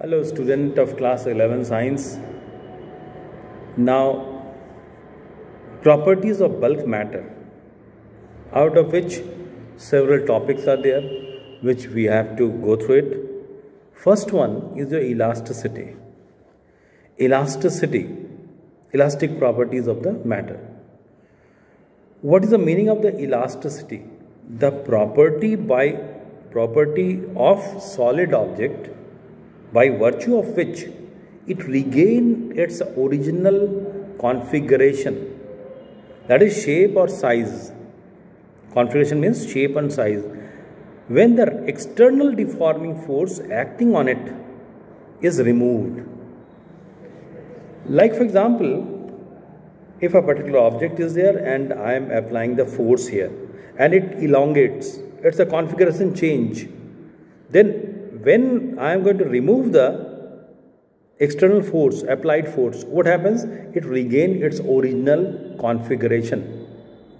Hello, student of class 11 science. Now, properties of bulk matter, out of which several topics are there, which we have to go through it. First one is the elasticity. Elastic properties of the matter. What is the meaning of the elasticity? The property of solid object by virtue of which it regains its original configuration, that is shape or size. Configuration means shape and size when the external deforming force acting on it is removed. Like for example, if a particular object is there and I am applying the force here and it elongates, it's a configuration change. Then when I am going to remove the external force, applied force, what happens? It regains its original configuration.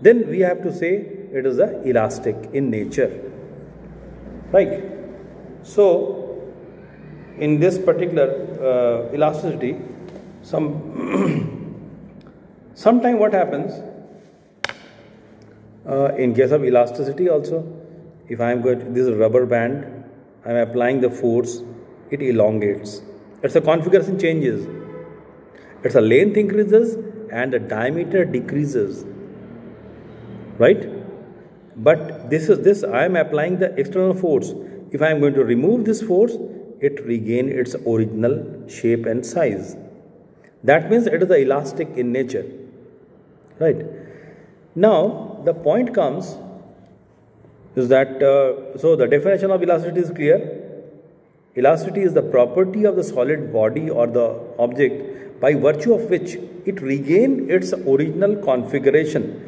Then we have to say it is elastic in nature. Right? So, in this particular elasticity, sometime what happens in case of elasticity also, if I am going to, this is a rubber band, I am applying the force, it elongates. Its configuration changes. Its length increases and the diameter decreases. Right? But this I am applying the external force. If I am going to remove this force, it regains its original shape and size. That means it is elastic in nature. Right? Now, the point comes is that, so the definition of elasticity is clear. Elasticity is the property of the solid body or the object by virtue of which it regains its original configuration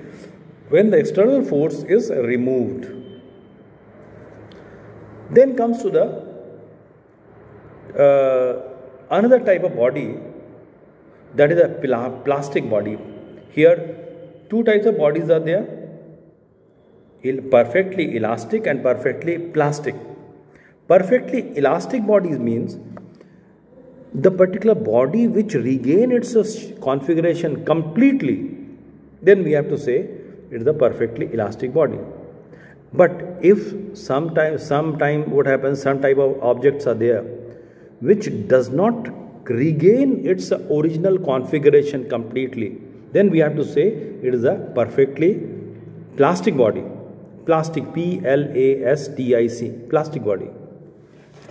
when the external force is removed. Then comes to the another type of body, that is a plastic body. Here, two types of bodies are there: perfectly elastic and perfectly plastic. Perfectly elastic bodies means the particular body which regains its configuration completely. Then we have to say it is a perfectly elastic body. But if sometime what happens, some type of objects are there which does not regain its original configuration completely, then we have to say it is a perfectly plastic body. Plastic, P-L-A-S-T-I-C, plastic body.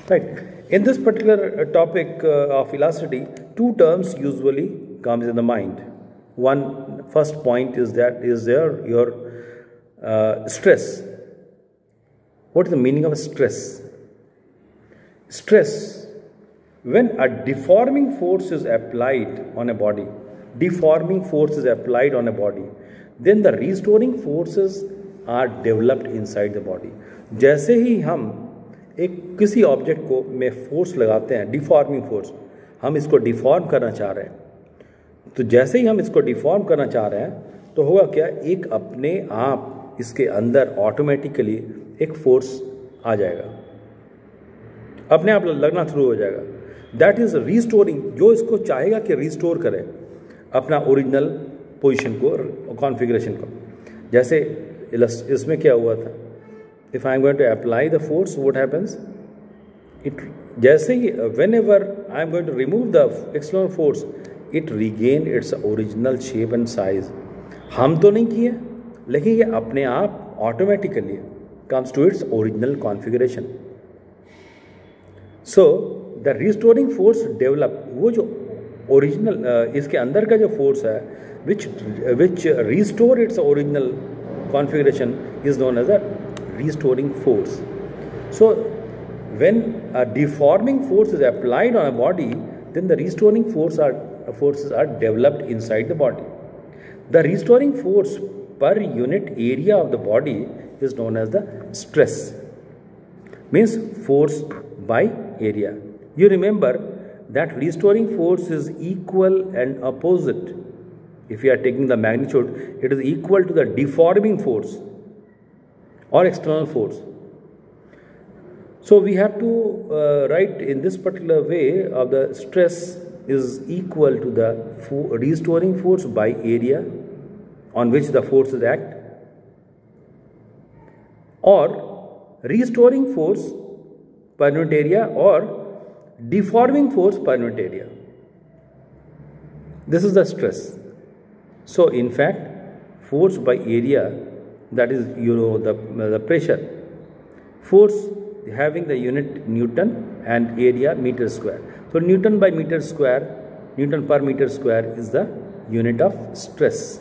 Right. In this particular topic of elasticity, two terms usually comes in the mind. One first point is that your stress. What is the meaning of stress? Stress, when a deforming force is applied on a body, then the restoring forces are developed inside the body. जैसे ही हम एक किसी object को में force लगाते हैं, deforming force, हम इसको डिफॉर्म करना चाह रहे हैं, तो जैसे ही हम इसको डिफॉर्म करना चाह रहे हैं तो होगा क्या, एक अपने आप इसके अंदर ऑटोमेटिकली एक फोर्स आ जाएगा, अपने आप लगना शुरू हो जाएगा. दैट इज रिस्टोरिंग, जो इसको चाहेगा कि रिस्टोर करे अपना ओरिजिनल पोजीशन को, कॉन्फ़िगरेशन को. जैसे इसमें क्या हुआ था, if I am going to apply the force, what happens, it जैसे ही whenever I am going to remove the external force, it regain its original shape and size. हम तो नहीं किए, लेकिन ये अपने आप automatically comes to its original configuration. So the restoring force develop, वो जो ओरिजिनल इसके अंदर का जो फोर्स है which restore its original configuration is known as a restoring force. So when a deforming force is applied on a body, then the restoring forces are developed inside the body. The restoring force per unit area of the body is known as the stress, means force by area. You remember that restoring force is equal and opposite. If you are taking the magnitude, it is equal to the deforming force or external force. So we have to write in this particular way of the stress is equal to the restoring force by area on which the forces act, or restoring force per unit area or deforming force per unit area. This is the stress. So in fact, force by area, that is the pressure, force having the unit Newton and area meter square. So Newton by meter square, Newton per meter square is the unit of stress,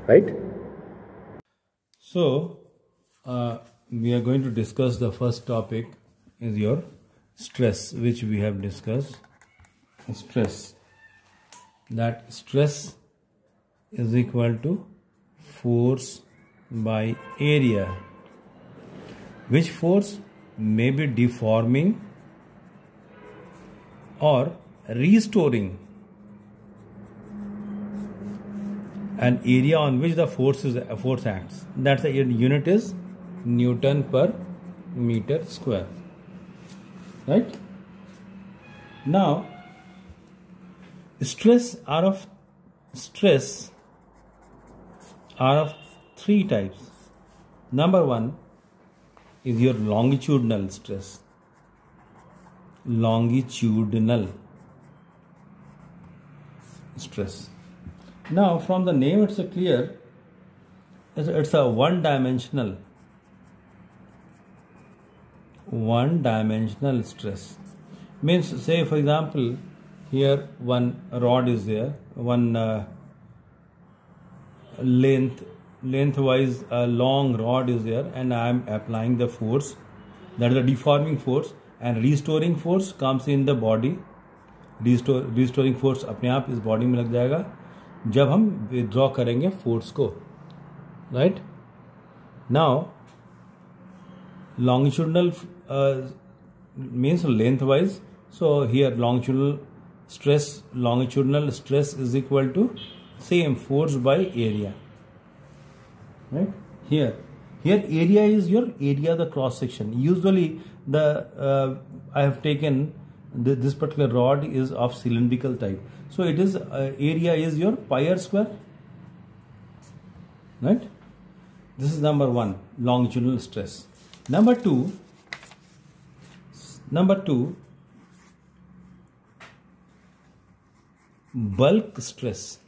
right? So we are going to discuss the first topic is your stress, which we have discussed. Stress, that stress is equal to force by area, which force may be deforming or restoring an area on which the force acts. That's the unit is Newton per meter square, right? Now stress are of three types. Number one is your longitudinal stress. Longitudinal stress. Now from the name it's clear, it's a one-dimensional stress. Means, say for example, here one rod is there, one lengthwise a long rod is there, and I am applying the force, that is the deforming force, and restoring force comes in the body. Restoring force अपने आप इस body में लग जाएगा जब हम withdraw करेंगे force को, right? Now longitudinal means lengthwise, so here longitudinal stress is equal to same force by area, right? Here area is your area, the cross section. Usually the I have taken this particular rod is of cylindrical type, so it is area is your pi r square, right? This is number one, longitudinal stress. Number two, bulk stress.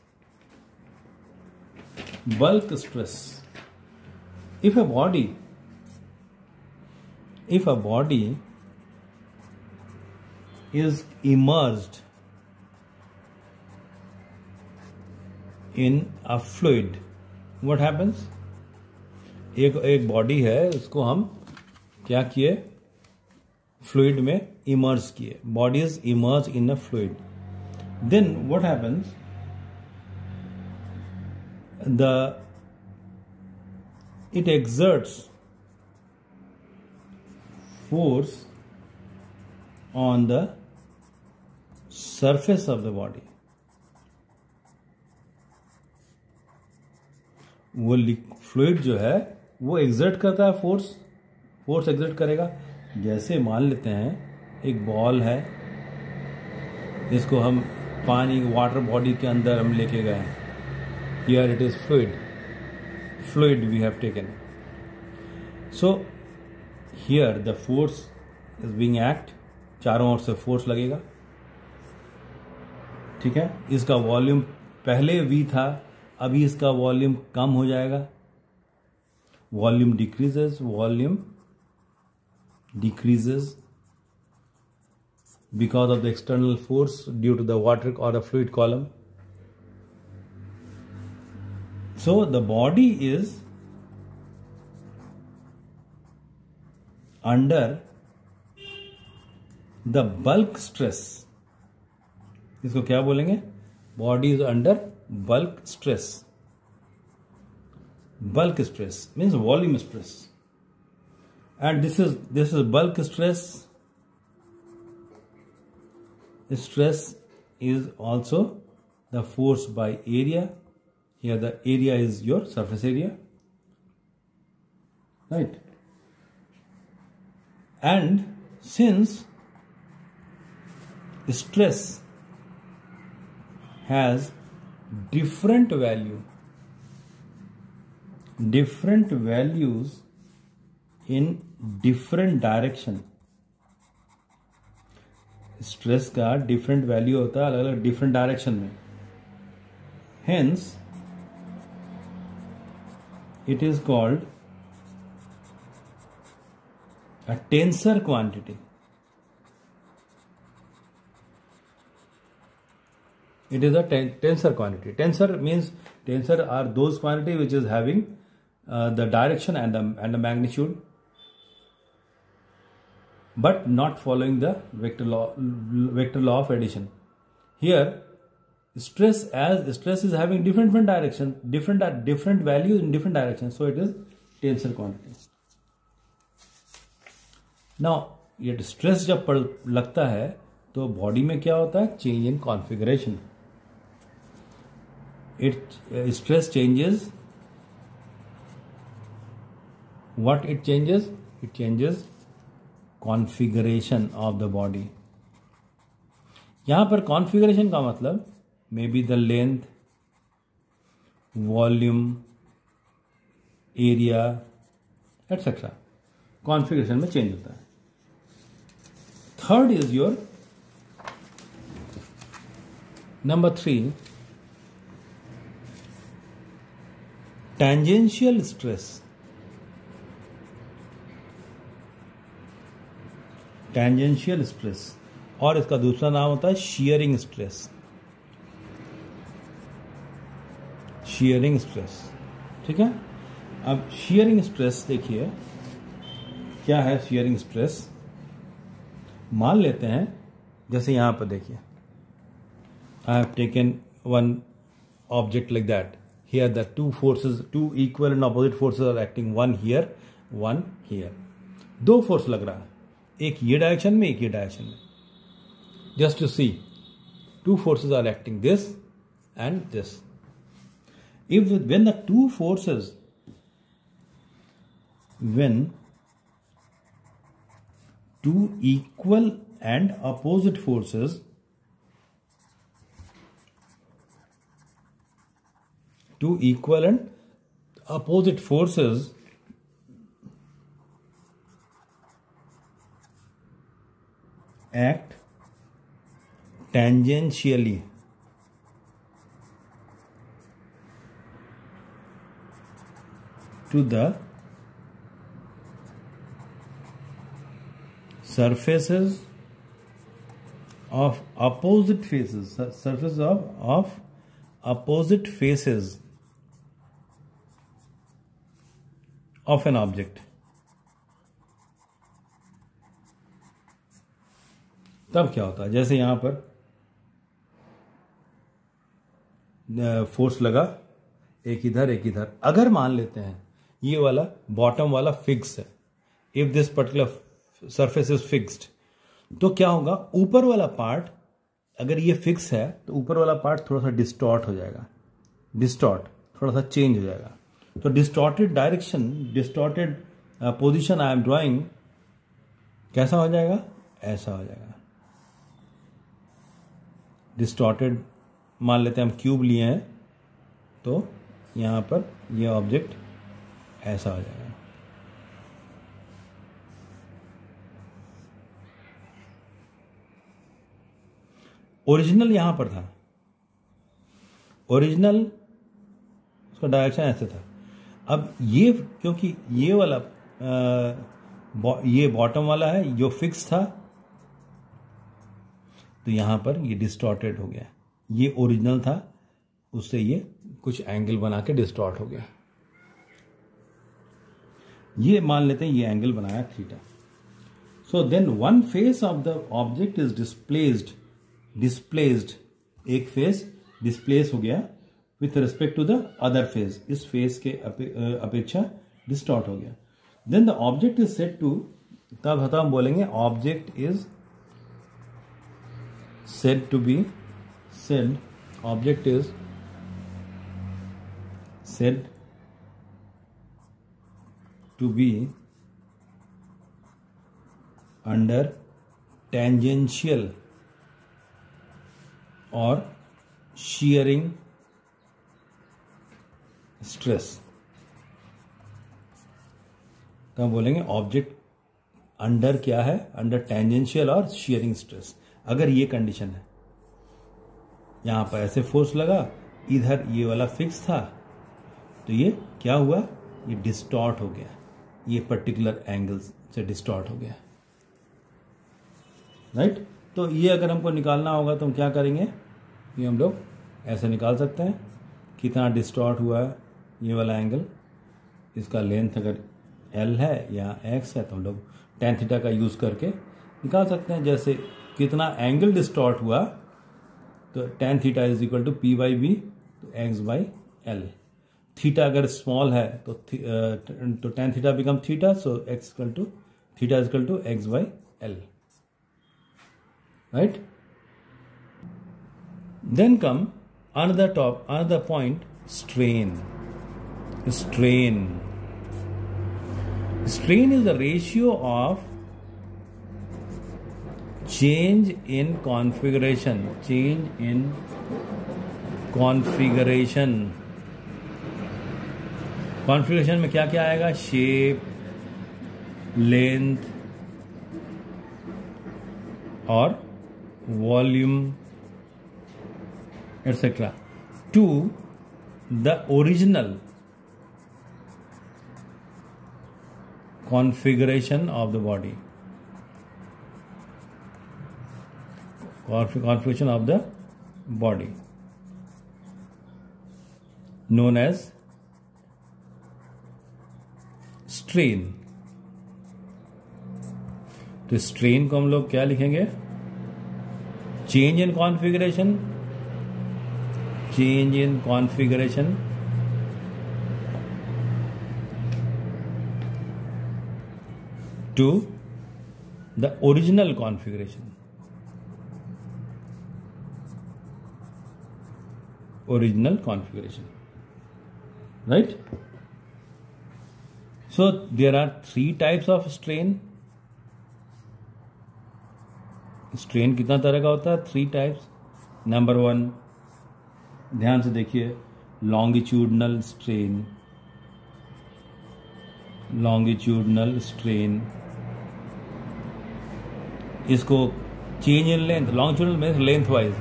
If a body is immersed in a fluid, what happens? एक body है, उसको हम क्या किए? Fluid में immerse किए. Body is immerse in a fluid. Then what happens? it exerts force on the surface of the body. वो fluid जो है वो एग्जर्ट करता है फोर्स एग्जर्ट करेगा. जैसे मान लेते हैं एक बॉल है, इसको हम पानी वाटर बॉडी के अंदर हम लेके गए हैं. Here it is fluid we have taken. So here the force is being act, चारों ओर से फोर्स लगेगा, ठीक है. इसका वॉल्यूम पहले V था, अभी इसका वॉल्यूम कम हो जाएगा. Volume decreases because of the external force due to the water or the fluid column. So the body is under the bulk stress. इसको क्या बोलेंगे? Body is under bulk stress. Bulk stress means volume stress, and this is bulk stress. Stress is also the force by area. Here the area is your surface area, right? And since stress has different values in different direction, stress का different value होता है अलग अलग different direction में, hence it is called a tensor quantity. It is a tensor quantity. Tensor are those quantity which is having the direction and the magnitude, but not following the vector law of addition. Here, stress is having different direction, different values in different directions, so it is tensor quantity. Now ये stress जब लगता है तो body में क्या होता है, change in configuration. Stress changes what it changes configuration of the body. यहां पर कॉन्फ़िगरेशन का मतलब may be the length, volume, area etcetera. Configuration में चेंज होता है. Third is your number 3, tangential stress. Tangential stress और इसका दूसरा नाम होता है shearing stress. Shearing stress, ठीक है. अब shearing stress देखिए क्या है. shearing stress मान लेते हैं जैसे यहां पर देखिए, I have taken one object like that. Here the two equal and opposite forces are acting, one here one here. दो फोर्स लग रहा है, एक ये डायरेक्शन में एक ये डायरेक्शन में. Just to see, two forces are acting this and this. If when the two forces two equal and opposite forces act tangentially to the surfaces of opposite faces, of opposite faces of an object. तब क्या होता है, जैसे यहां पर force लगा, एक इधर एक इधर. अगर मान लेते हैं ये वाला बॉटम वाला फिक्स है, if this particular surface is fixed, तो क्या होगा, ऊपर वाला पार्ट अगर ये फिक्स है तो ऊपर वाला पार्ट थोड़ा सा डिस्टॉर्ट हो जाएगा, थोड़ा सा चेंज हो जाएगा. तो distorted direction, distorted position I am drawing, कैसा हो जाएगा, ऐसा हो जाएगा. डिस्टॉर्टेड मान लेते हैं हम क्यूब लिए हैं, तो यहां पर ये ऑब्जेक्ट ऐसा हो जाएगा. ओरिजिनल यहां पर था, ओरिजिनल उसका डायरेक्शन ऐसे था. अब ये क्योंकि ये वाला ये बॉटम वाला है जो फिक्स था, तो यहां पर ये डिस्टॉर्टेड हो गया. ये ओरिजिनल था, उससे ये कुछ एंगल बना के डिस्टॉर्ट हो गया. ये मान लेते हैं ये एंगल बनाया theta. So then one face of the object is displaced, एक फेस डिस्प्लेस हो गया with respect to the other face, इस फेस के अपेक्षा डिस्टॉर्ट हो गया. Then the object is said to, तब हम बोलेंगे object is said to be, object is said to be under tangential और शीयरिंग स्ट्रेस। तो हम बोलेंगे ऑब्जेक्ट अंडर क्या है, अंडर टेंजेंशियल और शीयरिंग स्ट्रेस। अगर ये कंडीशन है, यहां पर ऐसे फोर्स लगा, इधर ये वाला फिक्स था, तो ये क्या हुआ, ये डिस्टॉर्ट हो गया, ये पर्टिकुलर एंगल से डिस्टॉर्ट हो गया, राइट। तो ये अगर हमको निकालना होगा तो हम क्या करेंगे, ये हम लोग ऐसे निकाल सकते हैं कितना डिस्टॉर्ट हुआ है ये वाला एंगल। इसका लेंथ अगर L है या X है तो हम लोग tan थीटा का यूज़ करके निकाल सकते हैं। जैसे कितना एंगल डिस्टॉर्ट हुआ तो tan theta is equal to P by B, तो X बाई L। थीटा अगर स्मॉल है तो tan theta become theta, so X equal to theta is equal to X by L, right. Then come another point, strain. Strain is the ratio of change in configuration. Configuration में क्या क्या आएगा, shape, length और volume etc. to the original configuration of the body. Configuration of the body known as strain. तो strain को हम लोग क्या लिखेंगे, change in configuration to the original configuration. Right? So there are 3 types of strain. Strain कितना तरह का होता है, 3 types. Number 1, ध्यान से देखिए, लॉन्गिट्यूडनल स्ट्रेन। इसको change in length, longitudinal means length wise,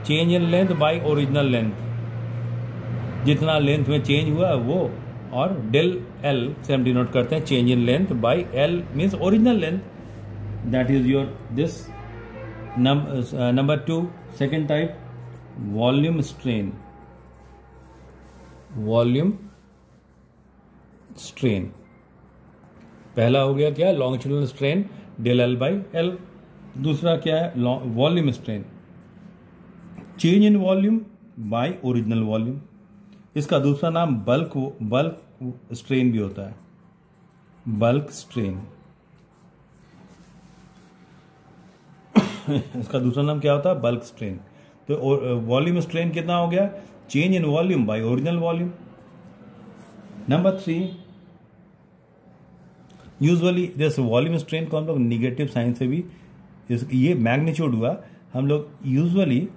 change in length bye original length, जितना लेंथ में चेंज हुआ वो, और डेल एल से हम डिनोट करते हैं change in length by L means original length, that is your this. Number 2, second type, volume strain. पहला हो गया क्या, longitudinal strain del L by L. दूसरा क्या है, volume strain, change in volume by original volume. इसका दूसरा नाम बल्क स्ट्रेन भी होता है, बल्क स्ट्रेन। इसका दूसरा नाम क्या होता है, बल्क स्ट्रेन। तो वॉल्यूम स्ट्रेन कितना हो गया, change in volume by original volume. Number 3, usually जैसे वॉल्यूम स्ट्रेन को हम लोग निगेटिव साइन से भी, ये मैग्नीट्यूड हुआ, हम लोग यूजुअली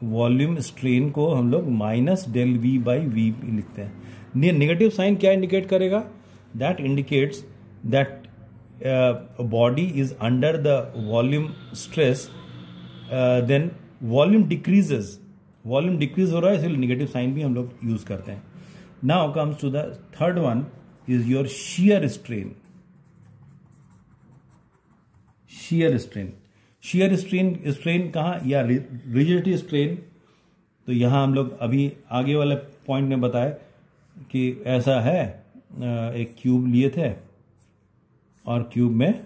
वॉल्यूम स्ट्रेन को हम लोग minus del V by V लिखते हैं। निगेटिव साइन क्या इंडिकेट करेगा, that indicates that body is under the volume stress, then volume decrease हो रहा है, इसलिए निगेटिव साइन भी हम लोग यूज करते हैं। Now comes to the third one is your shear strain कहाँ, या रिजिडिटी स्ट्रेन। तो यहां हम लोग अभी आगे वाले पॉइंट में बताए कि ऐसा है, एक क्यूब लिए थे और क्यूब में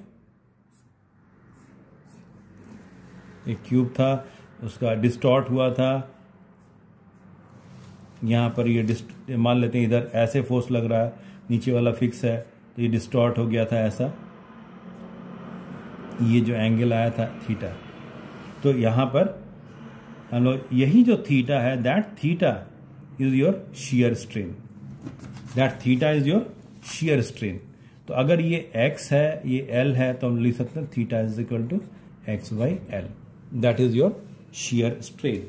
एक क्यूब था, उसका डिस्टॉर्ट हुआ था। यहाँ पर ये मान लेते हैं इधर ऐसे फोर्स लग रहा है, नीचे वाला फिक्स है, तो ये डिस्टॉर्ट हो गया था ऐसा, ये जो एंगल आया था थीटा। तो यहाँ पर हम लोग यही जो थीटा है, that theta is your shear strain, तो अगर ये x है, ये L है, तो हम लिख सकते हैं theta is equal to x by L. That is your shear strain.